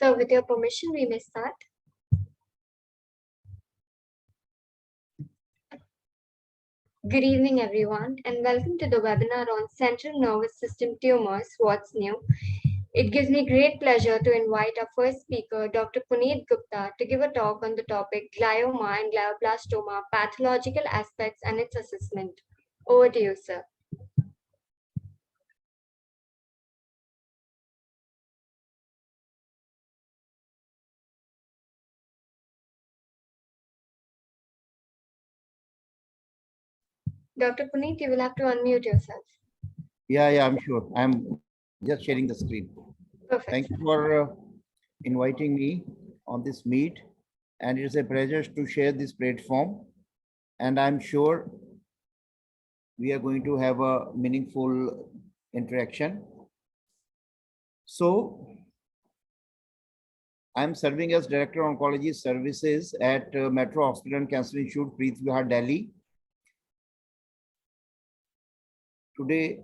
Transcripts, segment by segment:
So with your permission, we may start. Good evening, everyone, and welcome to the webinar on Central Nervous System Tumors, What's New. It gives me great pleasure to invite our first speaker, Dr. Puneet Gupta, to give a talk on the topic Glioma and Glioblastoma, Pathological Aspects and its Assessment. Over to you, sir. Dr. Puneet, you will have to unmute yourself. Yeah, I'm sure. I'm just sharing the screen. Perfect. Thank you for inviting me on this meet. And it's a pleasure to share this platform. And I'm sure we are going to have a meaningful interaction. So I'm serving as Director of Oncology Services at Metro Hospital and Cancer Institute, Preet Vihar, Delhi. Today,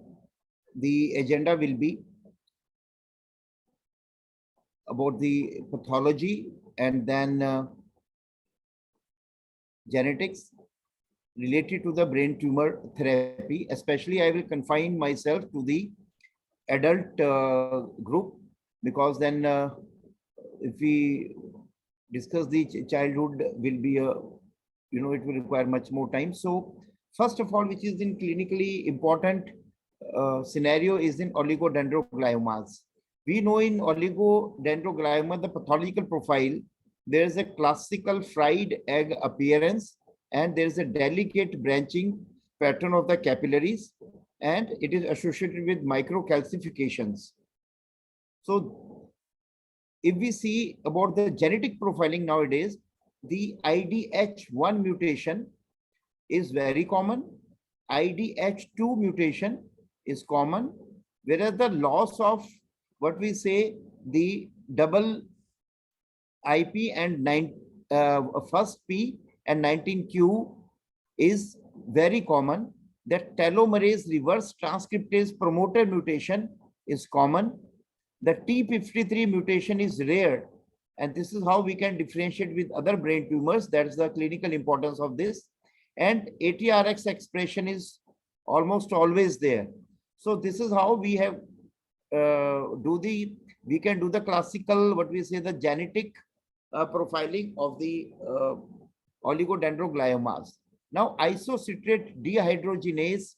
the agenda will be about the pathology and then genetics related to the brain tumor therapy. Especially, I will confine myself to the adult group, because then if we discuss the childhood will be a, it will require much more time. So first of all, which is in clinically important scenario is in oligodendrogliomas. We know in oligodendroglioma, the pathological profile, there is a classical fried egg appearance, and there is a delicate branching pattern of the capillaries, and it is associated with microcalcifications. So if we see about the genetic profiling nowadays, the IDH1 mutation is very common. IDH2 mutation is common, whereas the loss of what we say the double IP and first P and 19Q is very common. That telomerase reverse transcriptase promoter mutation is common. The T53 mutation is rare, and this is how we can differentiate with other brain tumors. That's the clinical importance of this. And ATRX expression is almost always there. So this is how we have we can do the classical, what we say, the genetic profiling of the oligodendrogliomas. Now, ISOCITRATE dehydrogenase,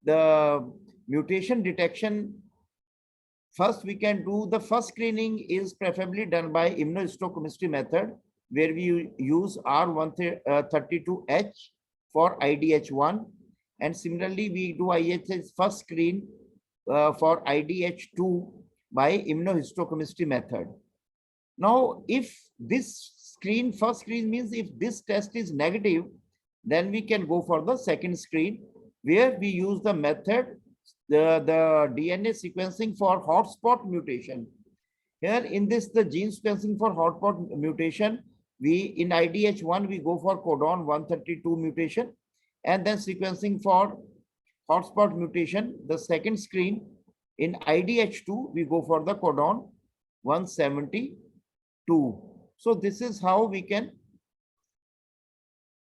the mutation detection, first we can do the first screening is preferably done by immunohistochemistry method, where we use R132H for IDH1, and similarly we do IHS first screen for IDH2 by immunohistochemistry method. Now, if this first screen means if this test is negative, then we can go for the second screen, where we use the method, the DNA sequencing for hotspot mutation. Here in this, the gene sequencing for hotspot mutation, in IDH1, we go for codon 132 mutation, and then sequencing for hotspot mutation, the second screen. In IDH2, we go for the codon 172. So this is how we can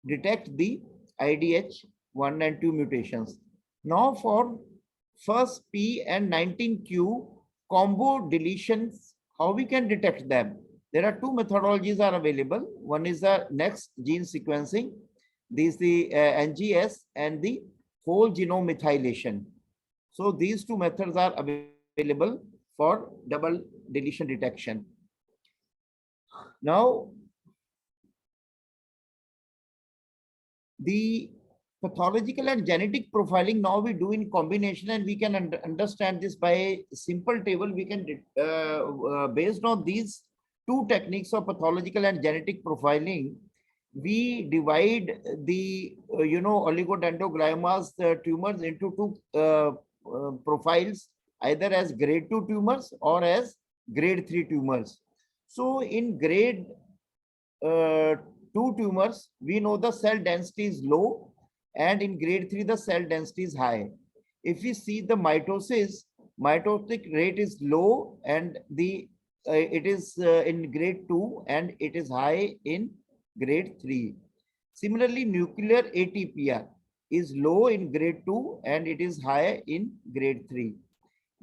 detect the IDH1 and 2 mutations. Now for first P and 19Q combo deletions, how we can detect them? There are two methodologies are available. One is the next gene sequencing. This is the NGS and the whole genome methylation. So these two methods are available for double deletion detection. Now, the pathological and genetic profiling now we do in combination, and we can understand this by a simple table. We can, based on these two techniques of pathological and genetic profiling, we divide the, oligodendrogliomas tumors into two profiles, either as grade 2 tumors or as grade 3 tumors. So in grade 2 tumors, we know the cell density is low, and in grade 3, the cell density is high. If we see the mitotic rate is low, and the it is in grade 2 and it is high in grade 3. Similarly, nuclear ATPR is low in grade 2 and it is high in grade 3.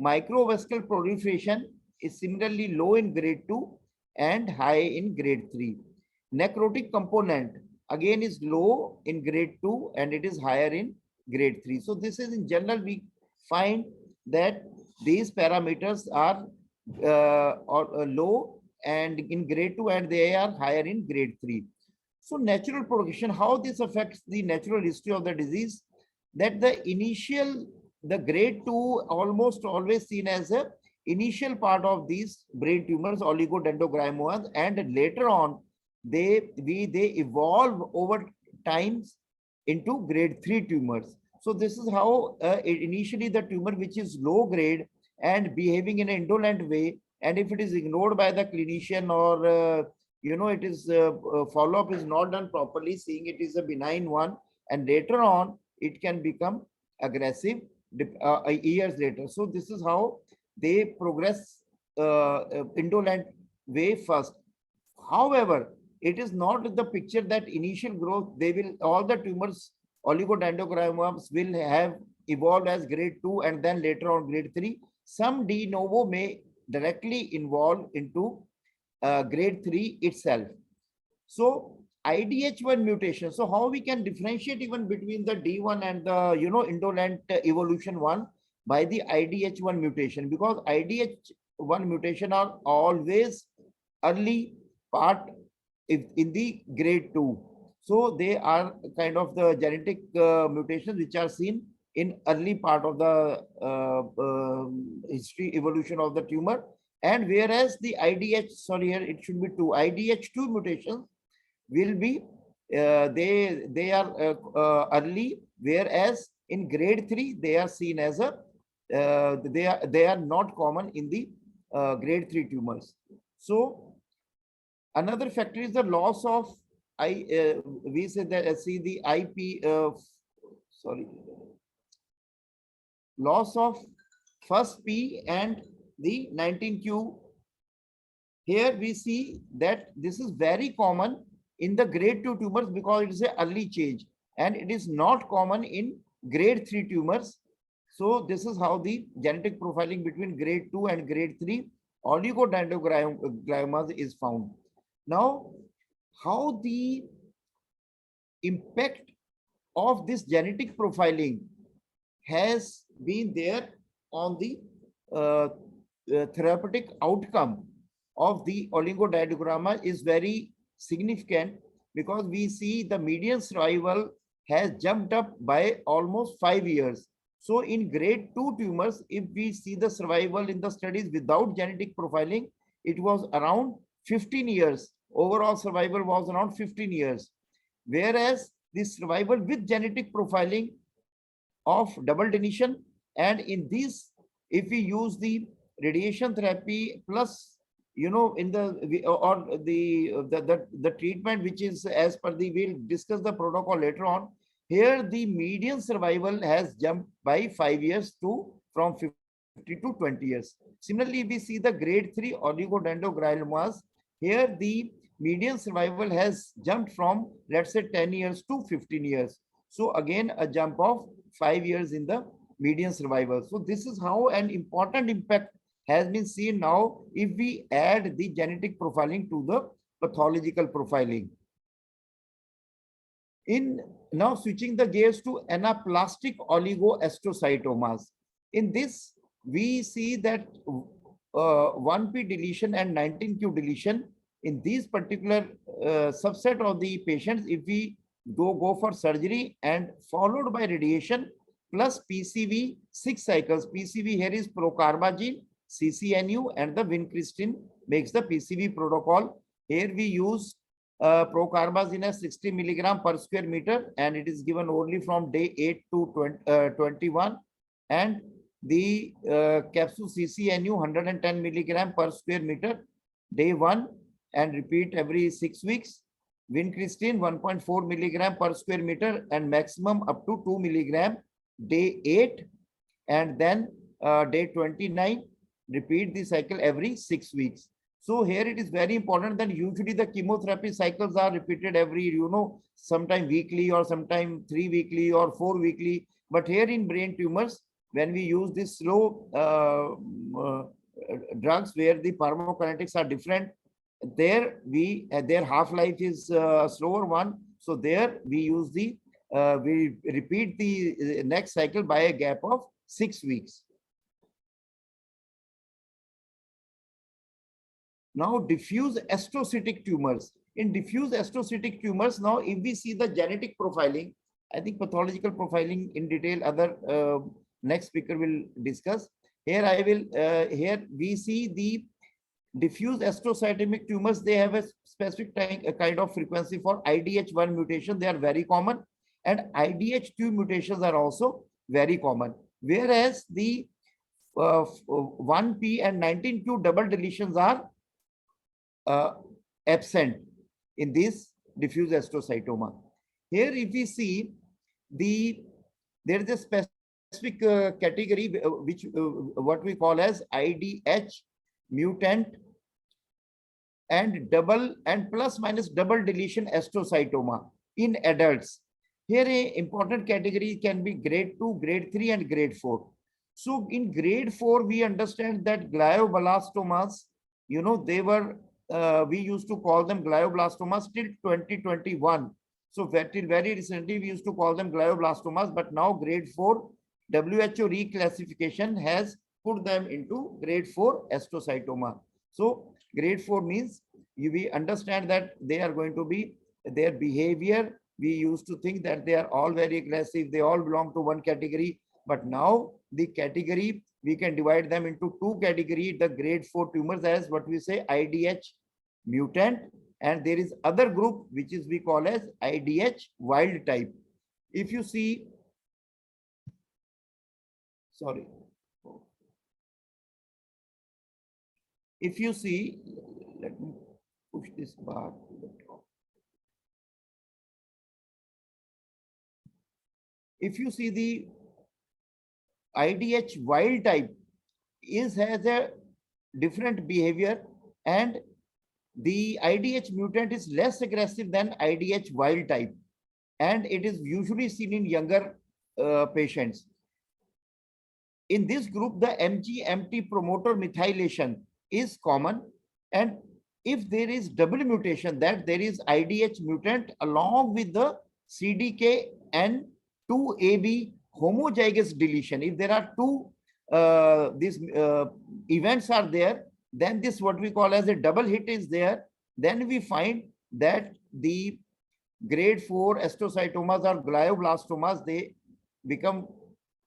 Microvascular proliferation is similarly low in grade 2 and high in grade 3. Necrotic component again is low in grade 2 and it is higher in grade 3. So this is in general, we find that these parameters are low and in grade 2 and they are higher in grade 3. So natural progression, how this affects the natural history of the disease, that the grade 2 almost always seen as a initial part of these brain tumors, oligodendrogliomas, and later on they evolve over times into grade 3 tumors. So this is how initially the tumor which is low grade and behaving in an indolent way, and if it is ignored by the clinician or it is follow-up is not done properly, seeing it is a benign one, and later on it can become aggressive years later. So this is how they progress indolent way first. However, it is not the picture that initial growth, all the tumors, oligodendrogliomas will have evolved as grade 2 and then later on grade 3. Some de novo may directly involve into grade 3 itself. So IDH1 mutation. So how we can differentiate even between the D1 and the indolent evolution one? By the IDH1 mutation, because IDH1 mutation are always early part in the grade 2. So they are kind of the genetic mutations which are seen in early part of the history evolution of the tumor. And whereas the here it should be 2, IDH2 mutations will be, they are early, whereas in grade 3, they are seen as a, they are not common in the grade 3 tumors. So another factor is the loss of, we say that, see the loss of first P and the 19Q. Here we see that this is very common in the grade 2 tumors because it is an early change, and it is not common in grade 3 tumors. So this is how the genetic profiling between grade 2 and grade 3 oligodendrogliomas is found. Now, how the impact of this genetic profiling has been there on the therapeutic outcome of the oligodendroglioma is very significant, because we see the median survival has jumped up by almost 5 years. So in grade 2 tumors, if we see the survival in the studies without genetic profiling, it was around 15 years. Overall survival was around 15 years. Whereas the survival with genetic profiling of double deletion, and in this, if we use the radiation therapy plus, in the treatment which is as per the, we'll discuss the protocol later on. Here the median survival has jumped by 5 years from 50 to 20 years. Similarly, we see the grade 3 oligodendrogliomas. Here the median survival has jumped from, let's say, 10 years to 15 years. So again, a jump of 5 years in the median survival. So this is how an important impact has been seen now if we add the genetic profiling to the pathological profiling. Now switching the gears to anaplastic oligo-astrocytomas. In this, we see that 1P deletion and 19Q deletion in these particular subset of the patients, if we go for surgery and followed by radiation plus PCV 6 cycles. PCV here is procarbazine, CCNU, and the vincristine makes the PCV protocol. Here we use procarbazine as 60 milligram per square meter, and it is given only from day 8 to 21, and the capsule CCNU 110 milligram per square meter day 1 and repeat every 6 weeks. Vincristine 1.4 milligram per square meter and maximum up to 2 milligram day 8, and then day 29 repeat the cycle every 6 weeks. So here it is very important that usually the chemotherapy cycles are repeated every, sometime weekly or sometime 3 weekly or 4 weekly. But here in brain tumors, when we use this slow drugs where the pharmacokinetics are different, there their half-life is a slower one. So there we use we repeat the next cycle by a gap of 6 weeks. Now, diffuse astrocytic tumors. In diffuse astrocytic tumors, now if we see the genetic profiling, I think pathological profiling in detail, other next speaker will discuss. Here here we see the diffuse astrocytomic tumors. They have a specific a kind of frequency for IDH1 mutation. They are very common, and IDH2 mutations are also very common. Whereas the 1p and 19q double deletions are absent in this diffuse astrocytoma. Here, if we see there is a specific category which what we call as IDH mutant and double and plus minus double deletion astrocytoma in adults. Here, a important category can be grade 2, grade 3, and grade 4. So in grade 4, we understand that glioblastomas, they were we used to call them glioblastomas till 2021. So till very recently, we used to call them glioblastomas, but now grade 4 WHO reclassification has put them into grade 4 astrocytoma. So grade 4 means we understand that they are going to be their behavior. We used to think that they are all very aggressive. They all belong to one category, but now the category, we can divide them into two categories, the grade 4 tumors as what we say IDH mutant, and there is other group which is we call as IDH wild type. If you see, sorry, if you see, let me push this bar to the top. If you see the IDH wild type has a different behavior, and the IDH mutant is less aggressive than IDH wild type, and it is usually seen in younger patients. In this group, the MGMT promoter methylation is common, and if there is double mutation, that there is IDH mutant along with the CDKN2AB homozygous deletion. If there are two these events are there, then this what we call as a double hit is there. Then we find that the grade 4 astrocytomas or glioblastomas, they become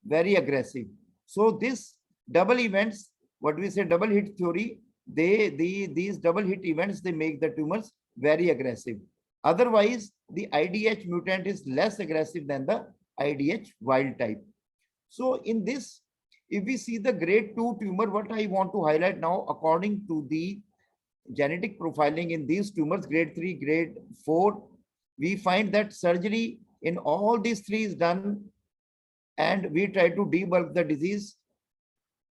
very aggressive. So this double events, what we say double hit theory, these double hit events, they make the tumors very aggressive. Otherwise, the IDH mutant is less aggressive than the IDH wild type. So in this, if we see the grade 2 tumor, what I want to highlight now, according to the genetic profiling in these tumors, grade 3, grade 4, we find that surgery in all these three is done, and we try to debulk the disease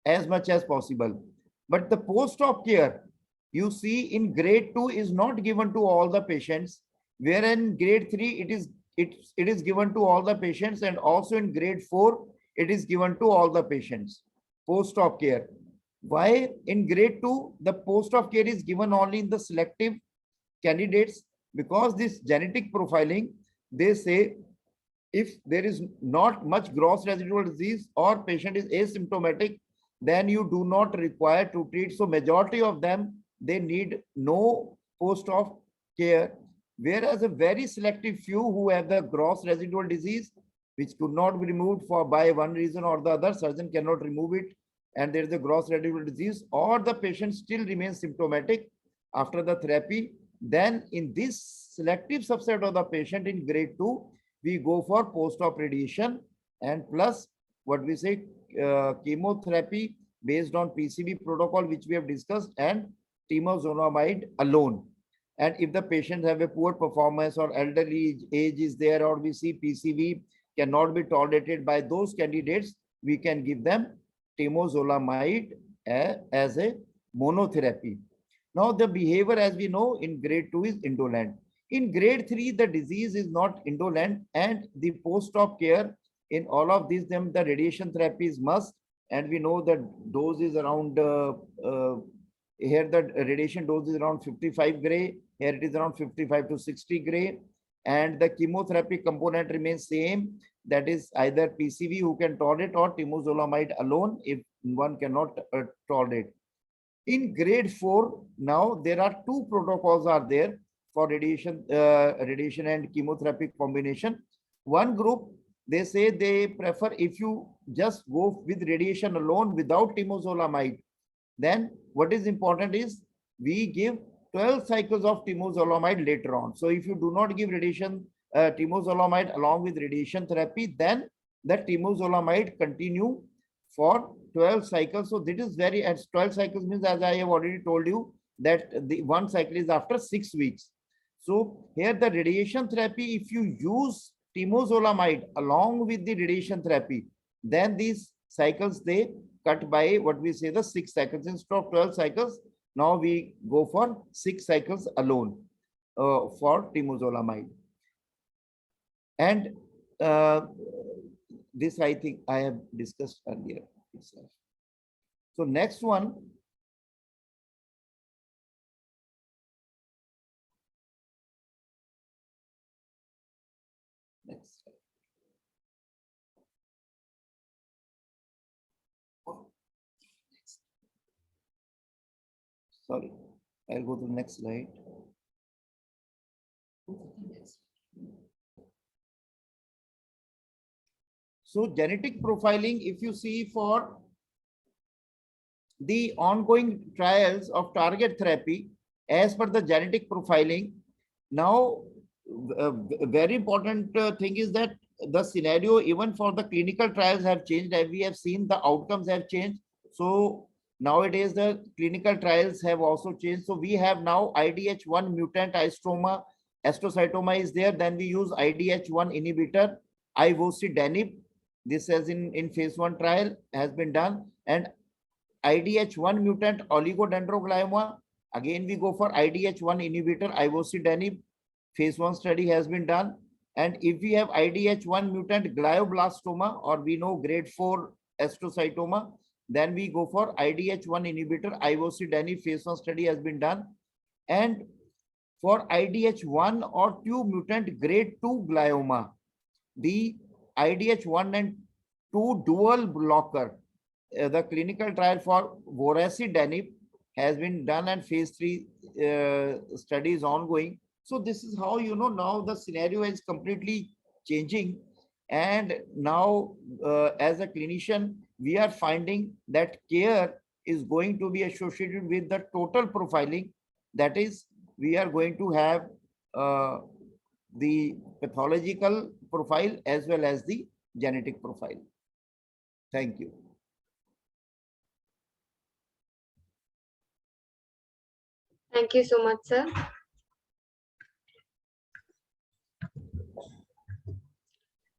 as much as possible. But the post-op care, you see in grade 2 is not given to all the patients, wherein grade 3 it is given to all the patients, and also in grade 4 it is given to all the patients, post-op care. Why in grade 2 the post-op care is given only in the selective candidates? Because this genetic profiling, they say if there is not much gross residual disease or patient is asymptomatic, then you do not require to treat. So majority of them, they need no post-op care, whereas a very selective few who have the gross residual disease, which could not be removed by one reason or the other, surgeon cannot remove it, and there is a gross residual disease, or the patient still remains symptomatic after the therapy, then in this selective subset of the patient in grade 2, we go for post-op radiation and plus what we say chemotherapy based on PCB protocol, which we have discussed, and temozolomide alone. And if the patient have a poor performance or elderly age is there, or we see PCB cannot be tolerated by those candidates, we can give them temozolomide as a monotherapy. Now the behavior, as we know, in grade 2 is indolent. In grade 3, the disease is not indolent, and the post-op care in all of these, them the radiation therapy is must, and we know that dose is around here the radiation dose is around 55 gray. Here it is around 55 to 60 gray, and the chemotherapy component remains same. That is either PCV who can tolerate or temozolomide alone if one cannot tolerate. In grade 4, now there are two protocols are there for radiation and chemotherapy combination. One group, they say they prefer if you just go with radiation alone without temozolomide, then what is important is we give 12 cycles of temozolomide later on. So if you do not give radiation temozolomide along with radiation therapy, then the temozolomide continue for 12 cycles. So this is very, as 12 cycles means, as I have already told you, that the one cycle is after 6 weeks. So here the radiation therapy, if you use temozolomide along with the radiation therapy, then these cycles they cut by what we say the 6 cycles. Instead of 12 cycles, now we go for 6 cycles alone for temozolomide. And this I think I have discussed earlier itself. So next one. Next slide. Sorry, I'll go to the next slide. So genetic profiling, if you see for the ongoing trials of target therapy, as per the genetic profiling, now very important thing is that the scenario even for the clinical trials have changed, and we have seen the outcomes have changed. So nowadays the clinical trials have also changed. So we have now IDH1 mutant astrocytoma is there. Then we use IDH1 inhibitor, ivosidenib. This has in phase 1 trial has been done. And IDH1 mutant oligodendroglioma, again we go for IDH1 inhibitor, ivosidenib. Phase 1 study has been done. And if we have IDH1 mutant glioblastoma, or we know grade 4 astrocytoma, then we go for IDH1 inhibitor, ivosidenib. Phase 1 study has been done. And for IDH1 or 2 mutant grade 2 glioma, the IDH1 and 2 dual blocker, the clinical trial for vorasidenib has been done, and phase 3 study is ongoing. So this is how, you know, now the scenario is completely changing. And now as a clinician, we are finding that care is going to be associated with the total profiling. That is, we are going to have the pathological profile as well as the genetic profile. Thank you. Thank you so much, sir.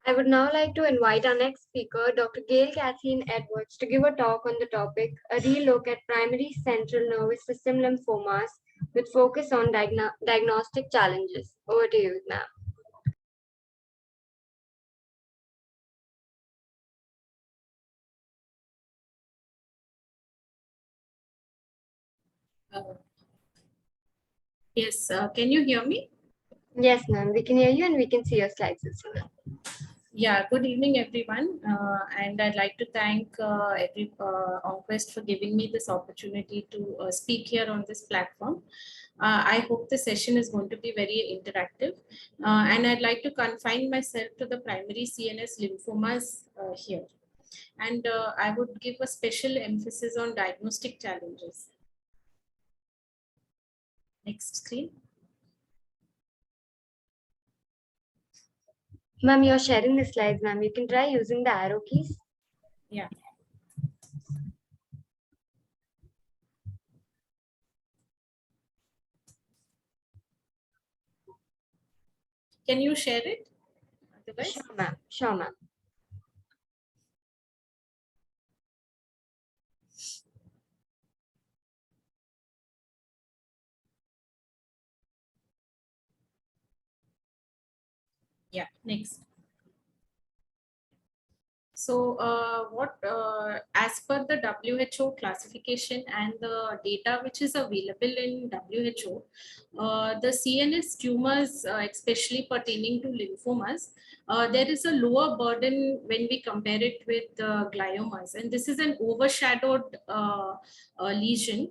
I would now like to invite our next speaker, Dr. Gale Kathleen Edwards, to give a talk on the topic, a relook at primary central nervous system lymphomas with focus on diagnostic challenges. Over to you, ma'am. Yes, can you hear me? Yes, ma'am, we can hear you and we can see your slides as well. Yeah, good evening, everyone. And I'd like to thank Onquest for giving me this opportunity to speak here on this platform. I hope the session is going to be very interactive. And I'd like to confine myself to the primary CNS lymphomas here. And I would give a special emphasis on diagnostic challenges. Next screen. Ma'am, you're sharing the slides, ma'am. You can try using the arrow keys. Yeah. Can you share it? Otherwise? Sure, ma'am. Sure, ma'am. Yeah, next. So as per the WHO classification and the data which is available in WHO, the CNS tumors, especially pertaining to lymphomas, there is a lower burden when we compare it with gliomas. And this is an overshadowed lesion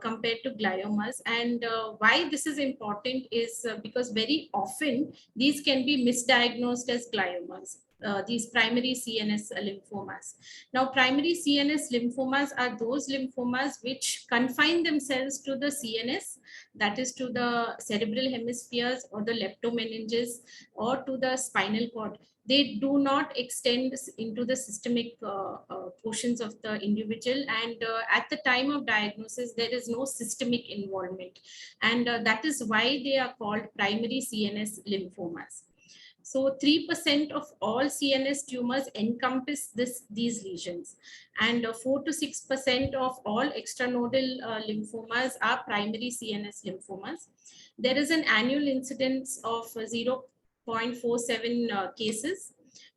compared to gliomas. And why this is important is because very often these can be misdiagnosed as gliomas. These primary CNS lymphomas. Now, primary CNS lymphomas are those lymphomas which confine themselves to the CNS, that is to the cerebral hemispheres or the leptomeninges or to the spinal cord. They do not extend into the systemic portions of the individual, and at the time of diagnosis, there is no systemic involvement, and that is why they are called primary CNS lymphomas. So 3% of all CNS tumors encompass these lesions, and 4 to 6% of all extranodal lymphomas are primary CNS lymphomas. There is an annual incidence of 0.47 cases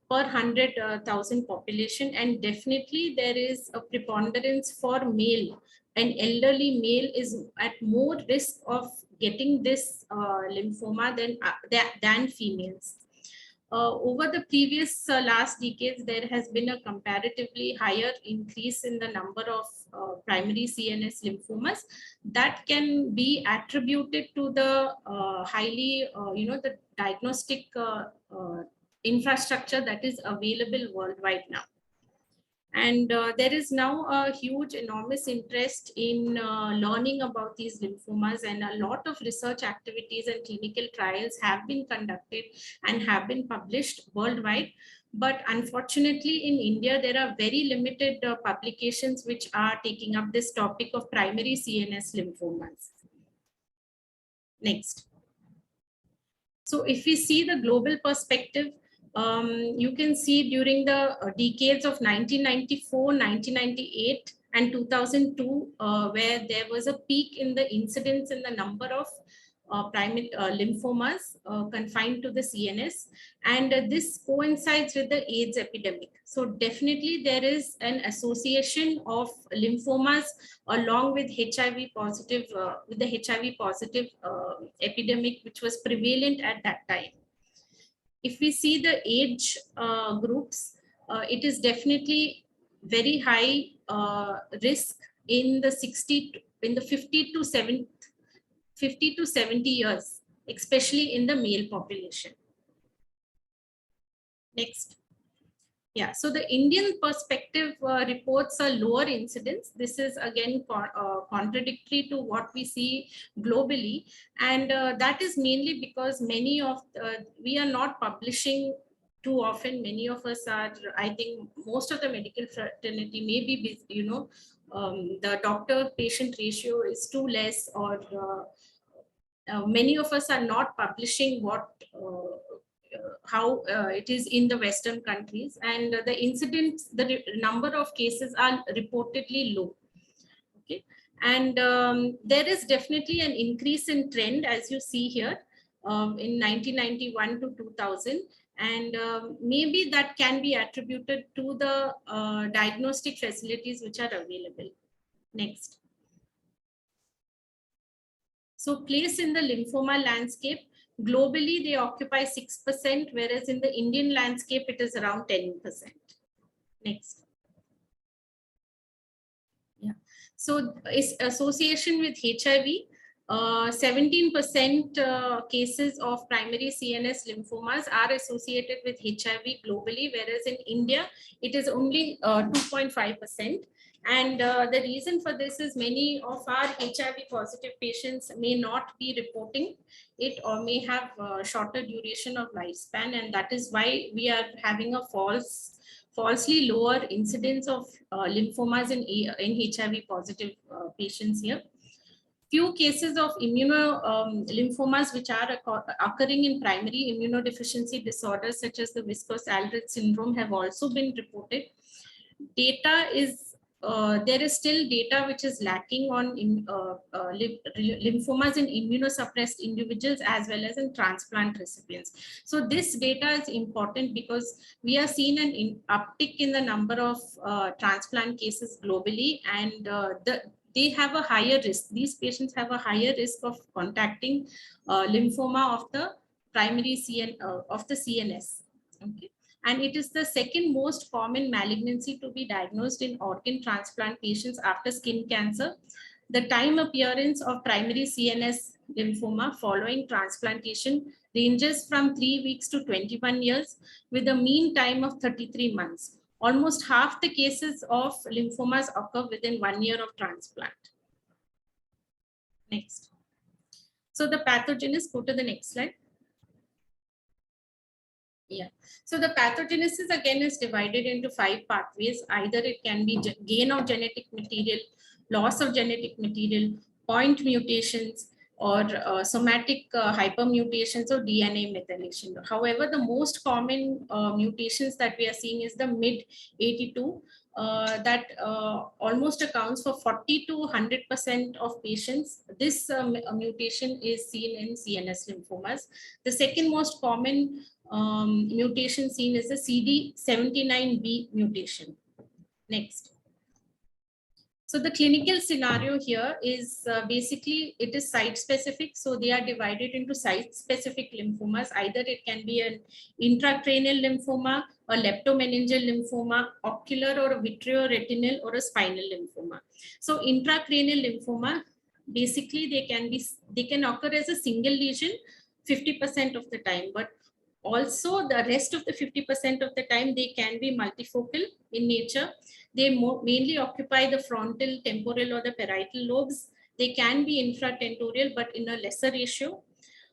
per 100,000 population, and definitely there is a preponderance for male. An elderly male is at more risk of getting this lymphoma than females. Over the previous last decades, there has been a comparatively higher increase in the number of primary CNS lymphomas that can be attributed to the highly, the diagnostic infrastructure that is available worldwide now. And there is now a huge, enormous interest in learning about these lymphomas, and a lot of research activities and clinical trials have been conducted and have been published worldwide. But unfortunately, in India, there are very limited publications which are taking up this topic of primary CNS lymphomas. Next. So if we see the global perspective, you can see during the decades of 1994, 1998, and 2002, where there was a peak in the incidence in the number of primary lymphomas confined to the CNS, and this coincides with the AIDS epidemic. So definitely there is an association of lymphomas along with HIV positive, with the HIV positive epidemic, which was prevalent at that time. If we see the age groups, it is definitely very high risk in the 50 to 70 years, especially in the male population. Next. Yeah, so the Indian perspective reports a lower incidence. This is again contradictory to what we see globally, and that is mainly because many of we are not publishing too often. Many of us are, I think most of the medical fraternity may be busy, the doctor-patient ratio is too less, or many of us are not publishing how it is in the Western countries, and the incidence, the number of cases are reportedly low. Okay, and there is definitely an increase in trend, as you see here, in 1991 to 2000, and maybe that can be attributed to the diagnostic facilities which are available. Next. So place in the lymphoma landscape, globally they occupy 6%, whereas in the Indian landscape it is around 10%. Next. Yeah. So is association with HIV, 17% cases of primary CNS lymphomas are associated with HIV globally, whereas in India it is only 2.5%. And the reason for this is many of our HIV positive patients may not be reporting it, or may have shorter duration of lifespan, and that is why we are having a falsely lower incidence of lymphomas in HIV positive patients here. Few cases of lymphomas which are occurring in primary immunodeficiency disorders such as the viscous Aldrich syndrome have also been reported. Data is there is still data which is lacking on lymphomas in immunosuppressed individuals as well as in transplant recipients. So this data is important because we are seeing an uptick in the number of transplant cases globally, and they have a higher risk. These patients have a higher risk of contacting lymphoma of the primary of the CNS. Okay. And it is the second most common malignancy to be diagnosed in organ transplant patients after skin cancer. The time appearance of primary CNS lymphoma following transplantation ranges from 3 weeks to 21 years with a mean time of 33 months. Almost half the cases of lymphomas occur within 1 year of transplant. Next. So the pathogenesis, go to the next slide. Yeah, so the pathogenesis again is divided into 5 pathways. Either it can be gain of genetic material, loss of genetic material, point mutations, or somatic hypermutations or DNA methylation. However, the most common mutations that we are seeing is the MYD82 that almost accounts for 40 to 100% of patients. This mutation is seen in CNS lymphomas. The second most common mutation seen is the CD79B mutation. Next. So the clinical scenario here is basically it is site specific. So they are divided into site specific lymphomas. Either it can be an intracranial lymphoma, a leptomeningeal lymphoma, ocular or a vitreoretinal or a spinal lymphoma. So intracranial lymphoma, basically they can occur as a single lesion 50% of the time, but also the rest of the 50% of the time they can be multifocal in nature. They mainly occupy the frontal, temporal or the parietal lobes. They can be infratentorial but in a lesser ratio.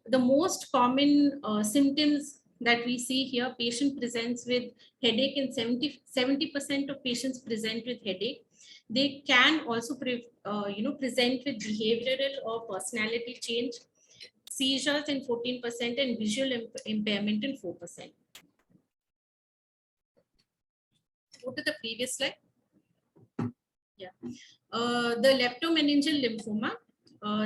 The most common symptoms that we see here, patient presents with headache, and 70% of patients present with headache. They can also present with behavioral or personality change, seizures in 14% and visual impairment in 4%. Go to the previous slide. Yeah, the leptomeningeal lymphoma,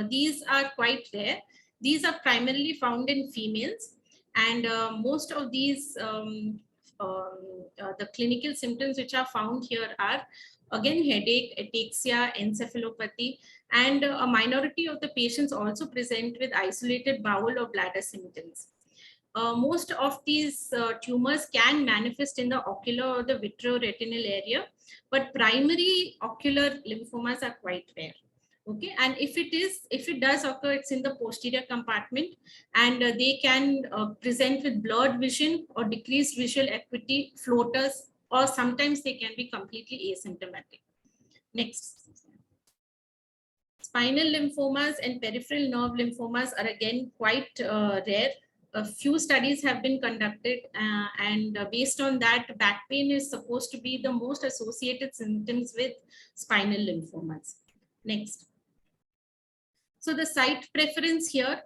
these are quite rare. These are primarily found in females, and most of these the clinical symptoms which are found here are again headache, ataxia, encephalopathy, and a minority of the patients also present with isolated bowel or bladder symptoms. Most of these tumors can manifest in the ocular or the vitreoretinal area, but primary ocular lymphomas are quite rare. Okay, and if it does occur, it's in the posterior compartment, and they can present with blurred vision or decreased visual acuity, floaters, or sometimes they can be completely asymptomatic. Next. Spinal lymphomas and peripheral nerve lymphomas are again quite rare. A few studies have been conducted, and based on that, back pain is supposed to be the most associated symptoms with spinal lymphomas. Next. So the site preference here,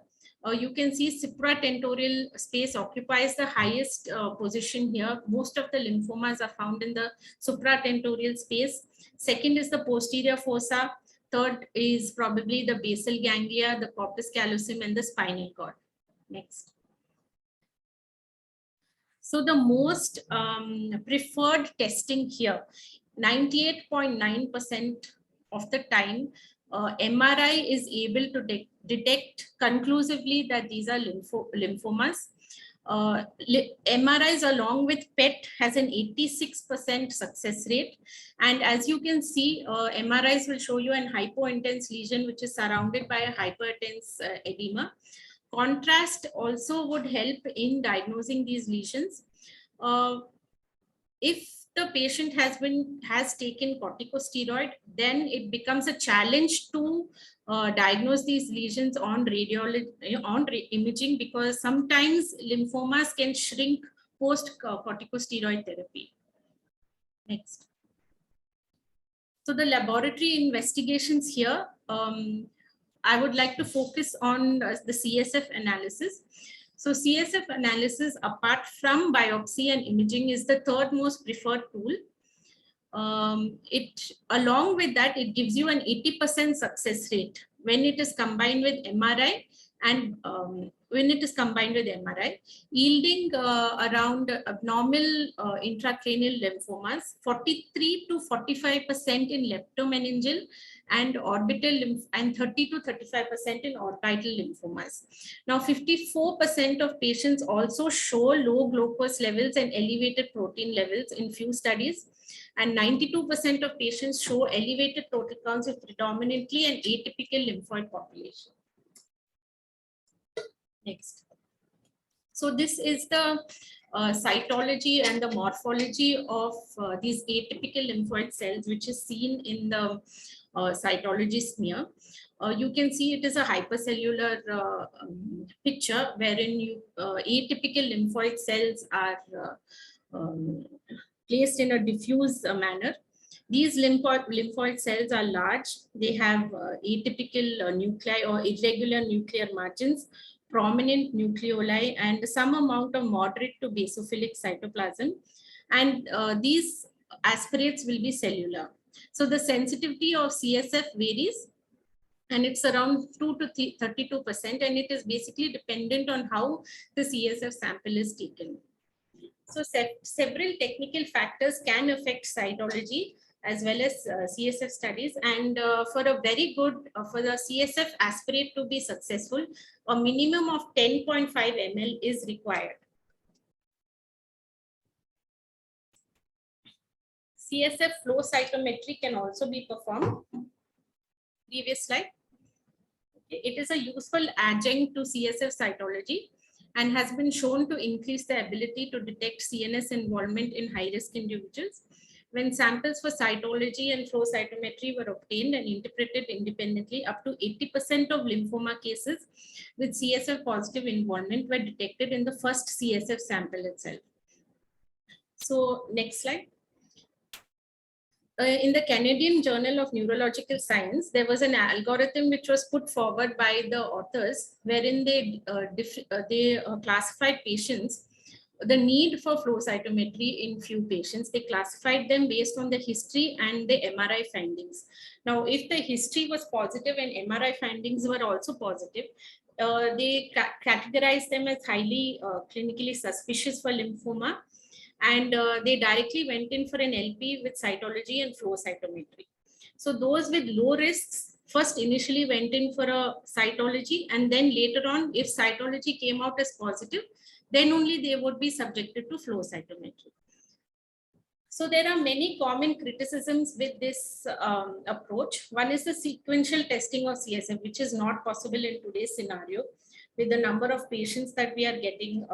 you can see supratentorial space occupies the highest position here. Most of the lymphomas are found in the supratentorial space. Second is the posterior fossa. Third is probably the basal ganglia, the corpus callosum, and the spinal cord. Next. So the most preferred testing here, 98.9% of the time, MRI is able to detect conclusively that these are lymphomas. MRIs along with PET has an 86% success rate. And as you can see, MRIs will show you an hypointense lesion which is surrounded by a hypertense edema. Contrast also would help in diagnosing these lesions. If the patient has taken corticosteroid, then it becomes a challenge to diagnose these lesions on radiology, on imaging, because sometimes lymphomas can shrink post corticosteroid therapy. Next. So the laboratory investigations here, I would like to focus on the CSF analysis. So CSF analysis, apart from biopsy and imaging, is the third most preferred tool. it along with that, it gives you an 80% success rate when it is combined with MRI and yielding around abnormal intracranial lymphomas, 43 to 45% in leptomeningeal and orbital lymph, and 30 to 35% in orbital lymphomas. Now, 54% of patients also show low glucose levels and elevated protein levels in few studies, and 92% of patients show elevated total counts of predominantly an atypical lymphoid population. Next. So this is the cytology and the morphology of these atypical lymphoid cells, which is seen in the cytology smear. You can see it is a hypercellular picture wherein atypical lymphoid cells are placed in a diffuse manner. These lymphoid cells are large. They have atypical nuclei or irregular nuclear margins, prominent nucleoli, and some amount of moderate to basophilic cytoplasm. And these aspirates will be cellular. So the sensitivity of CSF varies, and it's around 2 to 32%, and it is basically dependent on how the CSF sample is taken. So several technical factors can affect cytology as well as CSF studies, and for a very good, for the CSF aspirate to be successful, a minimum of 10.5 ml is required. CSF flow cytometry can also be performed. Previous slide. It is a useful adjunct to CSF cytology and has been shown to increase the ability to detect CNS involvement in high-risk individuals. When samples for cytology and flow cytometry were obtained and interpreted independently, up to 80% of lymphoma cases with CSF positive involvement were detected in the first CSF sample itself. So next slide. In the Canadian Journal of Neurological Science, there was an algorithm which was put forward by the authors, wherein they classified patients, the need for flow cytometry in few patients. They classified them based on the history and the MRI findings. Now, if the history was positive and MRI findings were also positive, they categorized them as highly clinically suspicious for lymphoma, and they directly went in for an LP with cytology and flow cytometry. So those with low risks first initially went in for a cytology, and then later on, if cytology came out as positive, then only they would be subjected to flow cytometry. So there are many common criticisms with this approach. One is the sequential testing of CSF, which is not possible in today's scenario. With the number of patients that we are getting,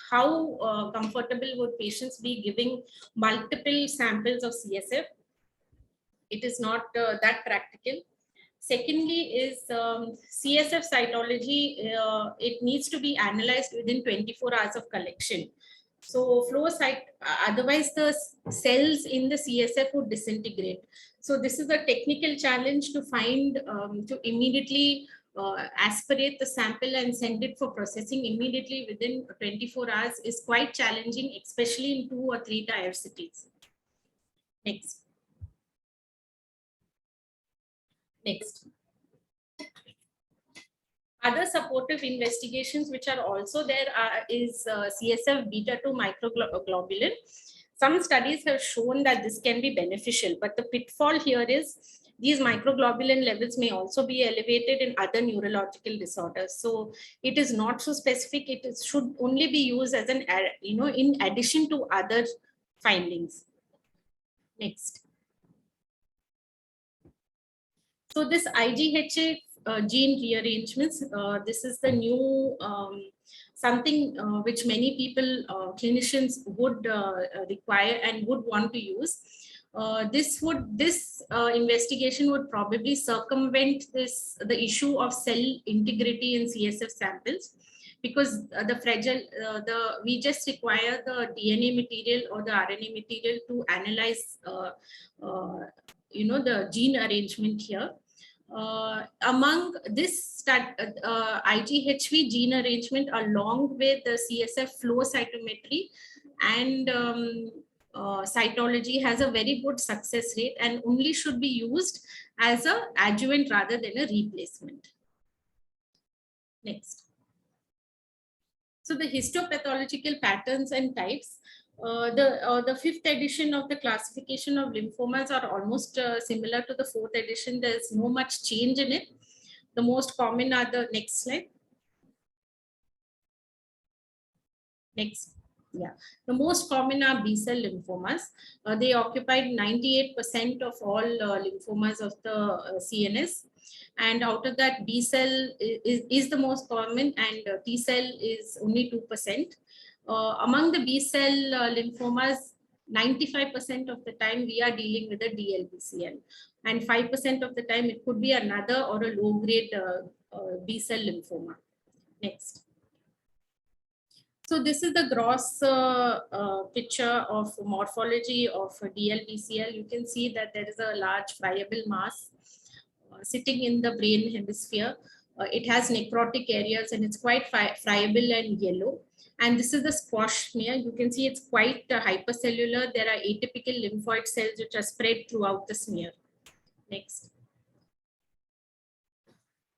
how comfortable would patients be giving multiple samples of CSF? It is not that practical. Secondly is CSF cytology, it needs to be analyzed within 24 hours of collection. So flow cyt, otherwise the cells in the CSF would disintegrate. So this is a technical challenge to find, to immediately aspirate the sample and send it for processing immediately within 24 hours is quite challenging, especially in 2 or 3 tier cities. Next. Next. Other supportive investigations which are also there is CSF beta-2 microglobulin. Some studies have shown that this can be beneficial, but the pitfall here is these microglobulin levels may also be elevated in other neurological disorders. So it is not so specific. It should only be used as an, in addition to other findings. Next. So this IGHA gene rearrangements, this is the new something which many people, clinicians would require and would want to use. This investigation would probably circumvent the issue of cell integrity in CSF samples, because we just require the DNA material or the RNA material to analyze the gene arrangement here. Among this IGHV gene arrangement, along with the CSF flow cytometry and cytology has a very good success rate and only should be used as an adjuvant rather than a replacement. Next. So the histopathological patterns and types, the fifth edition of the classification of lymphomas are almost similar to the fourth edition. There's no much change in it. The most common are the next slide. Next. Yeah, the most common are B-cell lymphomas. They occupied 98% of all lymphomas of the CNS. And out of that, B-cell is the most common and T-cell is only 2%. Among the B-cell lymphomas, 95% of the time we are dealing with a DLBCL. And 5% of the time it could be another or a low-grade B-cell lymphoma. Next. So this is the gross picture of morphology of DLBCL. You can see that there is a large friable mass sitting in the brain hemisphere. It has necrotic areas and it's quite friable and yellow. And this is the squash smear. You can see it's quite hypercellular. There are atypical lymphoid cells which are spread throughout the smear. Next.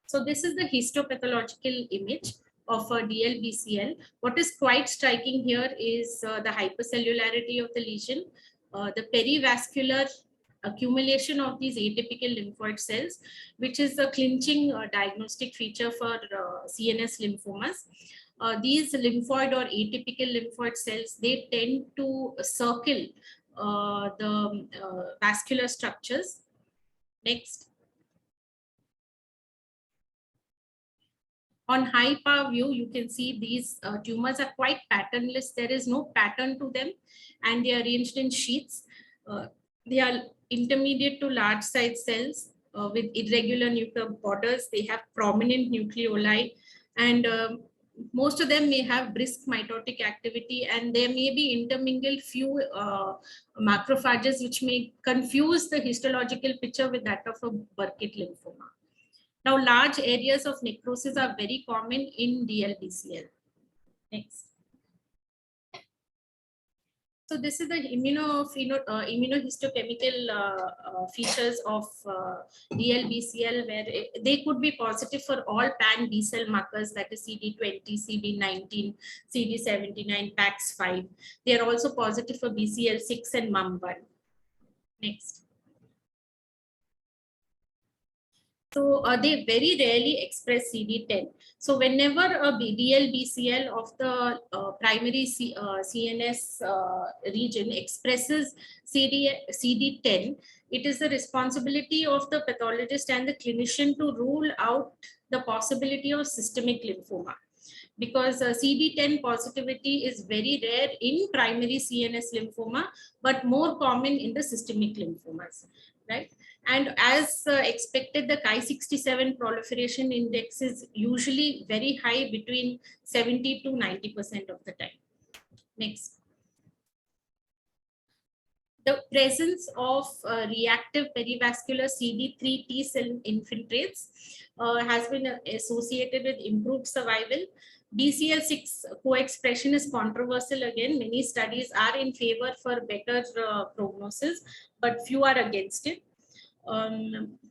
So this is the histopathological image of a DLBCL. What is quite striking here is the hypercellularity of the lesion, the perivascular accumulation of these atypical lymphoid cells, which is a clinching diagnostic feature for CNS lymphomas. These lymphoid or atypical lymphoid cells, they tend to circle the vascular structures. Next. On high power view, you can see these tumors are quite patternless. There is no pattern to them and they are arranged in sheets. They are intermediate to large size cells with irregular nuclear borders. They have prominent nucleoli and most of them may have brisk mitotic activity and there may be intermingled few macrophages which may confuse the histological picture with that of a Burkitt lymphoma. Now, large areas of necrosis are very common in DLBCL. Next. So this is the immunohistochemical features of DLBCL, where they could be positive for all pan B cell markers, that is CD20, CD19, CD79, PAX5. They are also positive for BCL6 and MUM1. Next. So they very rarely express CD10. So whenever a DLBCL of the primary CNS region expresses CD10, it is the responsibility of the pathologist and the clinician to rule out the possibility of systemic lymphoma. Because CD10 positivity is very rare in primary CNS lymphoma, but more common in the systemic lymphomas, right? And as expected, the Ki67 proliferation index is usually very high, between 70 to 90% of the time. Next. The presence of reactive perivascular CD3 T cell infiltrates has been associated with improved survival. BCL6 co-expression is controversial again. Many studies are in favor for better prognosis, but few are against it.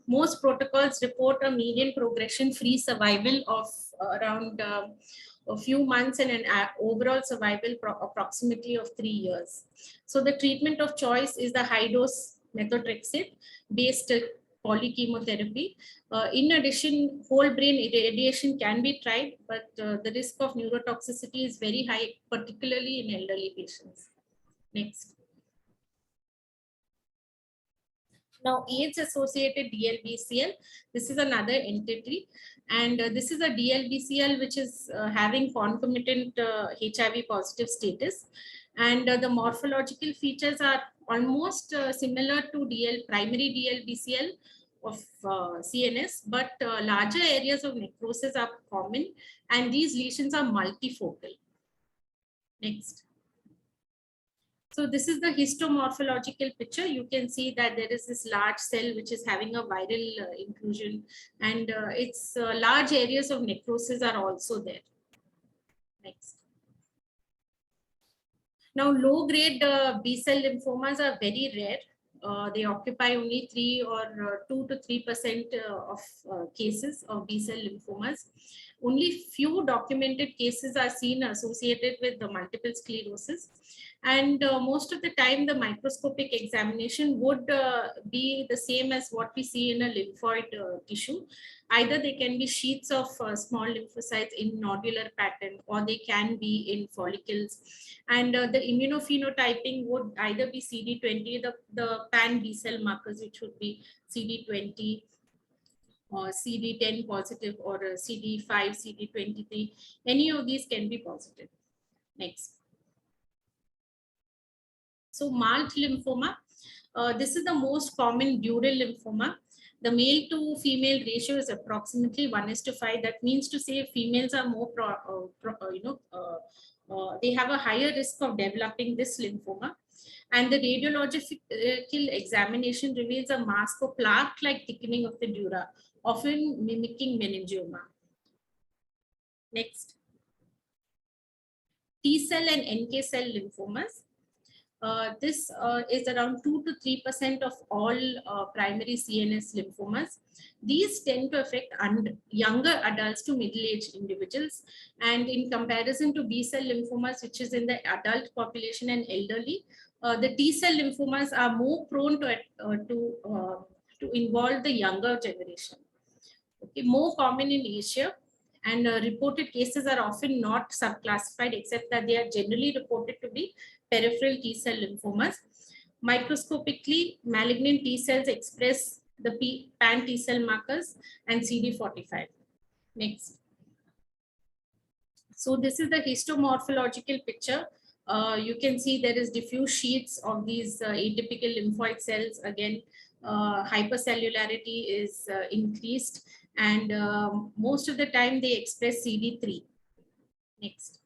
Most protocols report a median progression-free survival of around a few months and an overall survival approximately of 3 years. So the treatment of choice is the high-dose methotrexate based polychemotherapy. In addition, whole brain irradiation can be tried, but the risk of neurotoxicity is very high, particularly in elderly patients. Next. Now, AIDS-associated DLBCL, this is another entity, and this is a DLBCL which is having concomitant HIV positive status, and the morphological features are almost similar to primary DLBCL of CNS, but larger areas of necrosis are common, and these lesions are multifocal. Next. So this is the histomorphological picture. You can see that there is this large cell which is having a viral inclusion, and its large areas of necrosis are also there. Next. Now, low-grade B-cell lymphomas are very rare. They occupy only 3 or 2 to 3% of cases of B-cell lymphomas. Only few documented cases are seen associated with the multiple sclerosis. And most of the time, the microscopic examination would be the same as what we see in a lymphoid tissue. Either they can be sheets of small lymphocytes in nodular pattern, or they can be in follicles. And the immunophenotyping would either be CD20, the pan B cell markers, which would be CD20 or CD10 positive, or CD5, CD23. Any of these can be positive. Next. So MALT lymphoma, this is the most common dural lymphoma. The male to female ratio is approximately 1:5. That means to say females are more, they have a higher risk of developing this lymphoma. And the radiological examination reveals a mask of plaque-like thickening of the dura, often mimicking meningioma. Next. T cell and NK cell lymphomas. This is around 2 to 3% of all primary CNS lymphomas. These tend to affect younger adults to middle-aged individuals. And in comparison to B-cell lymphomas, which is in the adult population and elderly, the T-cell lymphomas are more prone to involve the younger generation. Okay, more common in Asia. And reported cases are often not subclassified, except that they are generally reported to be peripheral T-cell lymphomas. Microscopically, malignant T cells express the pan T-cell markers and CD45. Next. So this is the histomorphological picture. You can see there is diffuse sheets of these atypical lymphoid cells. Again, hypercellularity is increased, and most of the time they express CD3. Next.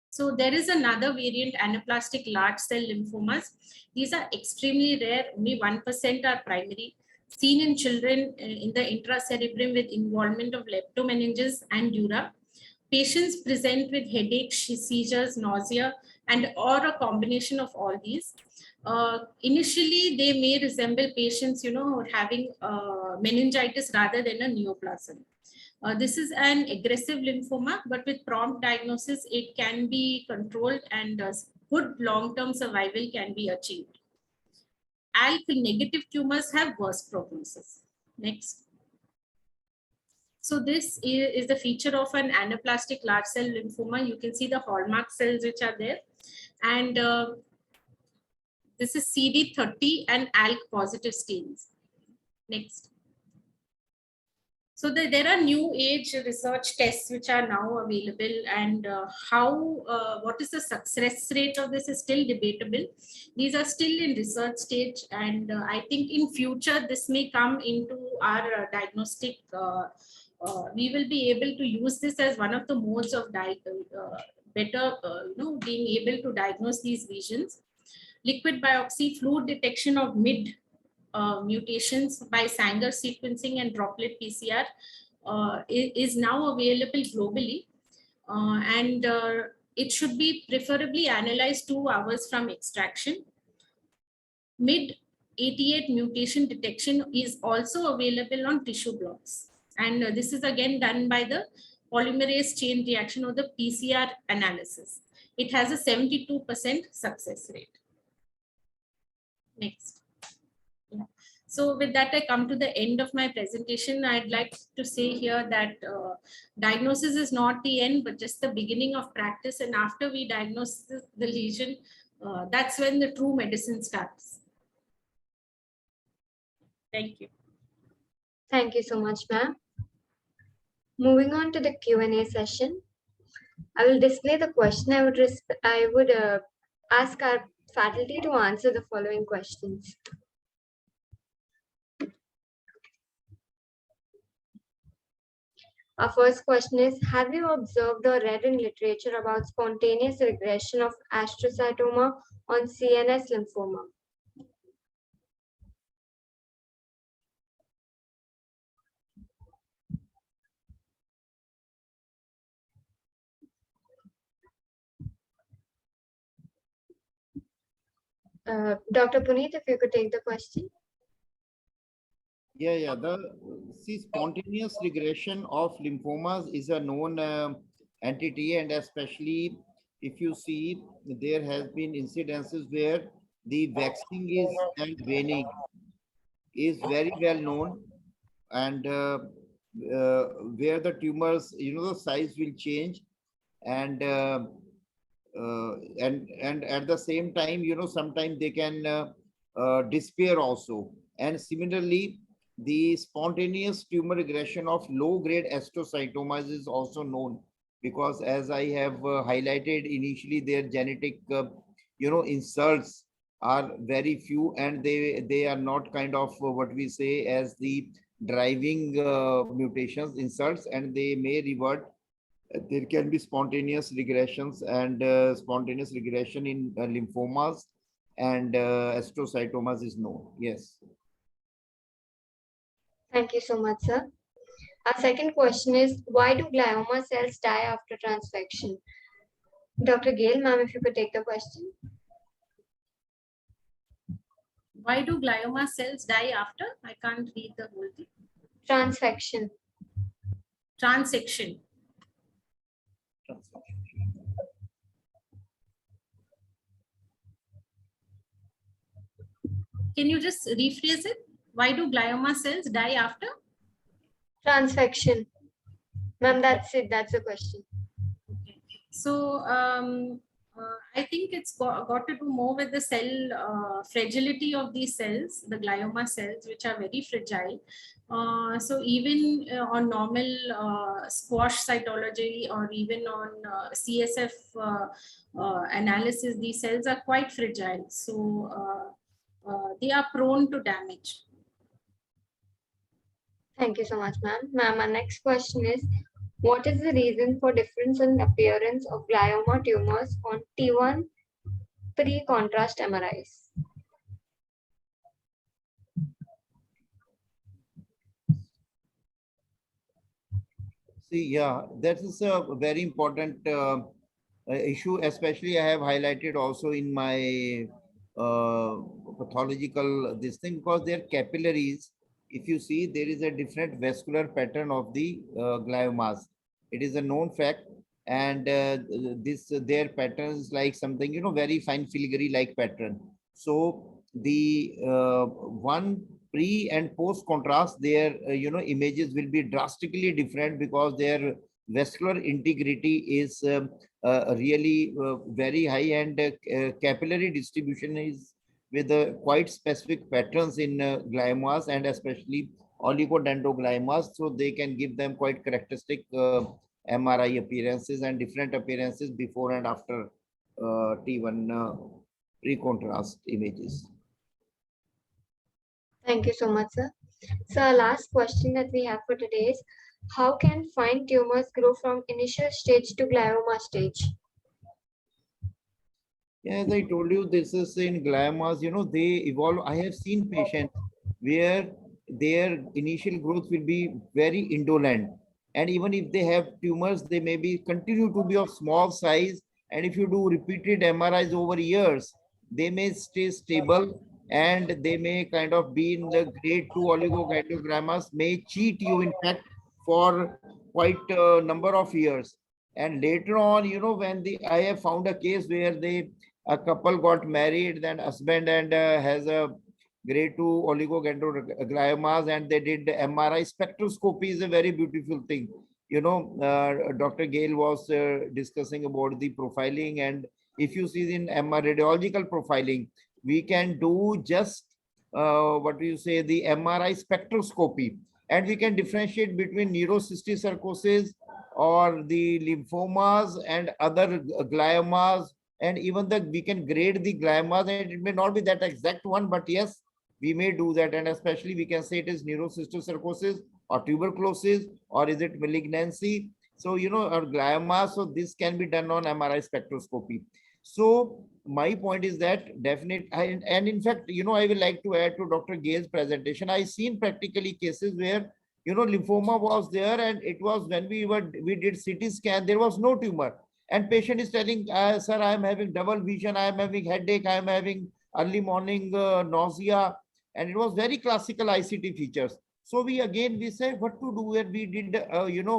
So there is another variant, anaplastic large cell lymphomas. These are extremely rare, only 1% are primary, seen in children in the intracerebrum with involvement of leptomeninges and dura. Patients present with headache, seizures, nausea, and or a combination of all these. Initially, they may resemble patients, having meningitis rather than a neoplasm. This is an aggressive lymphoma, but with prompt diagnosis, it can be controlled, and good long-term survival can be achieved. ALK-negative tumors have worse prognosis. Next. So this is the feature of an anaplastic large cell lymphoma. You can see the hallmark cells which are there. And this is CD30 and ALK positive stains. Next. So there are new age research tests which are now available, and what is the success rate of this is still debatable. These are still in research stage, and I think in future this may come into our diagnostic. We will be able to use this as one of the modes of being able to diagnose these lesions. Liquid biopsy, fluid detection of mutations by Sanger sequencing and droplet PCR is now available globally, and it should be preferably analyzed 2 hours from extraction. MID88 mutation detection is also available on tissue blocks, and this is again done by the polymerase chain reaction or the PCR analysis. It has a 72% success rate. Next. Yeah. So with that, I come to the end of my presentation. I'd like to say here that diagnosis is not the end, but just the beginning of practice. And after we diagnose the lesion, that's when the true medicine starts. Thank you. Thank you so much, ma'am. Moving on to the Q&A session. I will display the question. I would ask our faculty to answer the following questions. Our first question is, have you observed or read in literature about spontaneous regression of astrocytoma on CNS lymphoma? Dr. Puneet, if you could take the question. Yeah. See, spontaneous regression of lymphomas is a known entity, and especially if you see, there has been incidences where the waxing is and waning is very well known, and where the tumors, the size will change, and and at the same time, sometimes they can disappear also. And similarly, the spontaneous tumor regression of low-grade astrocytomas is also known, because as I have highlighted initially, their genetic, insults are very few, and they are not kind of what we say as the driving mutations inserts, and they may revert. There can be spontaneous regressions, and spontaneous regression in lymphomas and astrocytomas is known. Yes. Thank you so much, sir. Our second question is, why do glioma cells die after transfection? Dr. Gale, ma'am, if you could take the question. Why do glioma cells die after? I can't read the whole thing. Transfection. Transection. Can you just rephrase it? Why do glioma cells die after? Transfection. Ma'am, that's it. That's the question. Okay. So I think it's got to do more with the cell fragility of these cells, the glioma cells, which are very fragile. So even on normal squash cytology or even on CSF analysis, these cells are quite fragile. So they are prone to damage. Thank you so much, ma'am. Ma'am, our next question is, what is the reason for difference in appearance of glioma tumors on T1 pre-contrast MRIs? See, yeah, that is a very important issue, especially I have highlighted also in my pathological this thing, because their capillaries, if you see, there is a different vascular pattern of the gliomas. It is a known fact, and their patterns like something, very fine filigree like pattern. So the one pre and post contrast, their images will be drastically different, because their vascular integrity is really very high, and capillary distribution is with quite specific patterns in gliomas, and especially oligodendrogliomas, so they can give them quite characteristic MRI appearances and different appearances before and after T1 pre-contrast images. Thank you so much, sir. So our last question that we have for today is, how can fine tumors grow from initial stage to glioma stage? Yeah, as I told you, this is in gliomas, they evolve. I have seen patients where their initial growth will be very indolent. And even if they have tumors, they may be continue to be of small size. And if you do repeated MRIs over years, they may stay stable, and they may kind of be in the grade 2 oligohydrogrammas, may cheat you, in fact, for quite a number of years. And later on, when I have found a case where a couple got married, then husband and has a grade 2 oligogliomas, and they did MRI. Spectroscopy is a very beautiful thing. Dr. Gale was discussing about the profiling, and if you see in radiological profiling, we can do just the MRI spectroscopy, and we can differentiate between neurocysticercosis or the lymphomas and other gliomas, and even we can grade the gliomas, and it may not be that exact one, but yes, we may do that. And especially we can say it is neurocysticercosis or tuberculosis, or is it malignancy. So, or glioma, so this can be done on MRI spectroscopy. So my point is that definite, and in fact, I will like to add to Dr. Gale's presentation. I seen practically cases where, lymphoma was there, and it was when we did CT scan, there was no tumor. And patient is telling, sir, I am having double vision, I am having headache, I am having early morning nausea, and it was very classical ICT features. So we say what to do, where we did an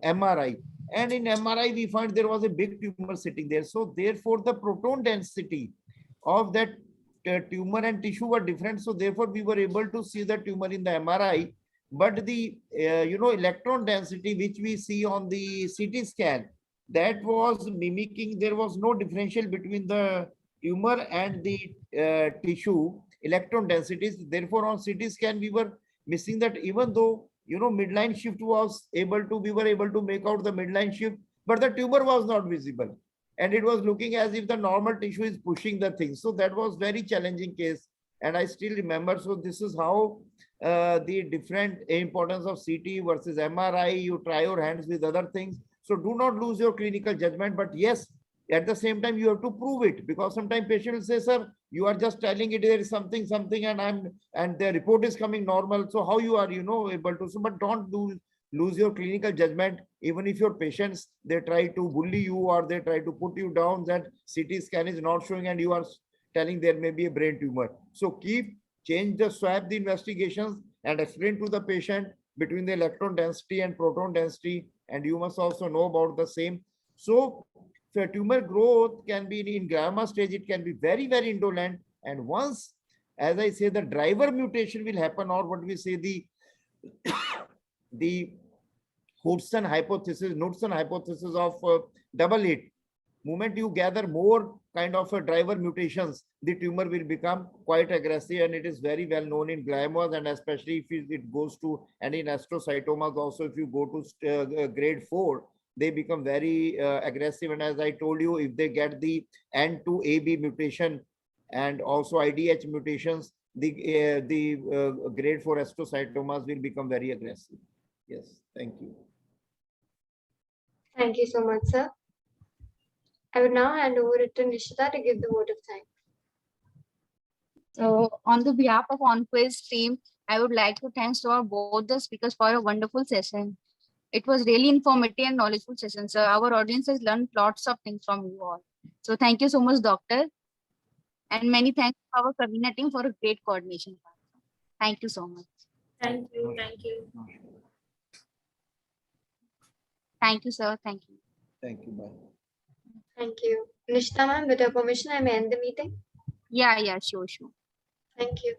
MRI, and in MRI we find there was a big tumor sitting there. So therefore the proton density of that tumor and tissue were different. So therefore we were able to see the tumor in the MRI, but the electron density which we see on the CT scan, that was mimicking, there was no differential between the tumor and the tissue electron densities. Therefore on CT scan we were missing that, even though midline shift was we were able to make out the midline shift, but the tumor was not visible, and it was looking as if the normal tissue is pushing the thing. So that was very challenging case, and I still remember. So this is how the different importance of CT versus MRI. You try your hands with other things. So do not lose your clinical judgment, but yes, at the same time you have to prove it, because sometimes patient will say, sir, you are just telling it there is something, and the report is coming normal. So how you are, able to, so, but don't lose your clinical judgment. Even if your patients, they try to bully you or they try to put you down that CT scan is not showing and you are telling there may be a brain tumor. So change the swab, the investigations, and explain to the patient between the electron density and proton density, and you must also know about the same. So tumor growth can be in glioma stage, it can be very, very indolent. And once, as I say, the driver mutation will happen, or what we say, the Knudsen hypothesis of double hit. Moment you gather more kind of a driver mutations, the tumor will become quite aggressive, and it is very well known in gliomas, and especially if it goes to, and in astrocytomas also, if you go to grade 4, they become very aggressive. And as I told you, if they get the N2AB mutation and also IDH mutations, the grade 4 astrocytomas will become very aggressive. Yes, thank you. Thank you so much, sir. I would now hand over it to Nishita to give the vote of thanks. So on the behalf of OnQuiz team, I would like to thank both the speakers for a wonderful session. It was really informative and knowledgeable session, sir. Our audience has learned lots of things from you all. So thank you so much, doctor. And many thanks to our Kavina team for a great coordination. Thank you so much. Thank you. Thank you. Thank you, sir. Thank you. Thank you. Bye. Thank you. Nishita ma'am, with your permission, I may end the meeting. Yeah, sure. Thank you.